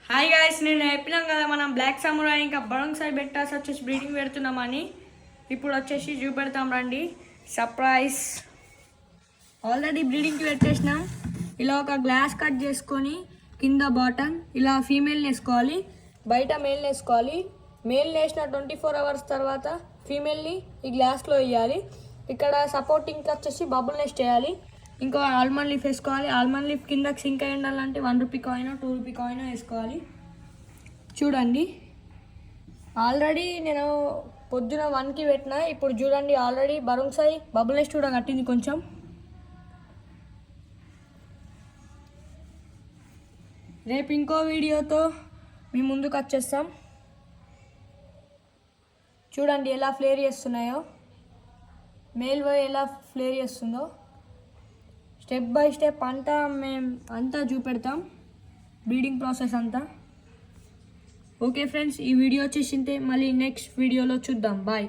Hi guys, నేను చెప్పినాం కదా మనం బ్లాక్ సమురాయ్ ఇంకా బరంగ్ సైడ్ బెట్టాస్ వచ్చేసి బ్రీడింగ్ పెడుతున్నామని. ఇప్పుడు వచ్చేసి చూపెడతాం రండి, సర్ప్రైజ్. ఆల్రెడీ బ్రీడింగ్కి పెట్టేసినాం. ఇలా ఒక గ్లాస్ కట్ చేసుకొని కింద బాటమ్ ఇలా ఫీమేల్ని వేసుకోవాలి, బయట మేల్ని వేసుకోవాలి. మేల్ని వేసిన 24 hours తర్వాత ఫీమేల్ని ఈ గ్లాస్లో వేయాలి. ఇక్కడ సపోర్టింగ్కి వచ్చేసి బబుల్ నెస్ట్ వేయాలి. ఇంకో ఆల్మండ్ లీఫ్ వేసుకోవాలి. ఆల్మండ్ లీఫ్ కింద సింక్ అయి ఉండాలంటే 1 రూపీ కాయిన్ 2 రూపీ కాయిన్ వేసుకోవాలి. చూడండి, ఆల్రెడీ నేను పొద్దున 1కి పెట్టిన. ఇప్పుడు చూడండి, ఆల్రెడీ బరంగ్ సాయి బబుల్ నెస్ట్ కూడా కట్టింది కొంచెం. రేపు ఇంకో వీడియోతో మీ ముందుకు వచ్చేస్తాం. చూడండి ఎలా ఫ్లేర్ చేస్తున్నాయో, మేల్ బాయ్ ఎలా ఫ్లేర్ చేస్తుందో. స్టెప్ బై స్టెప్ అంతా మేము చూపెడతాం, బ్రీడింగ్ ప్రాసెస్ అంతా. ఓకే ఫ్రెండ్స్, ఈ వీడియో వచ్చేసింటే మళ్ళీ నెక్స్ట్ వీడియోలో చూద్దాం. బాయ్.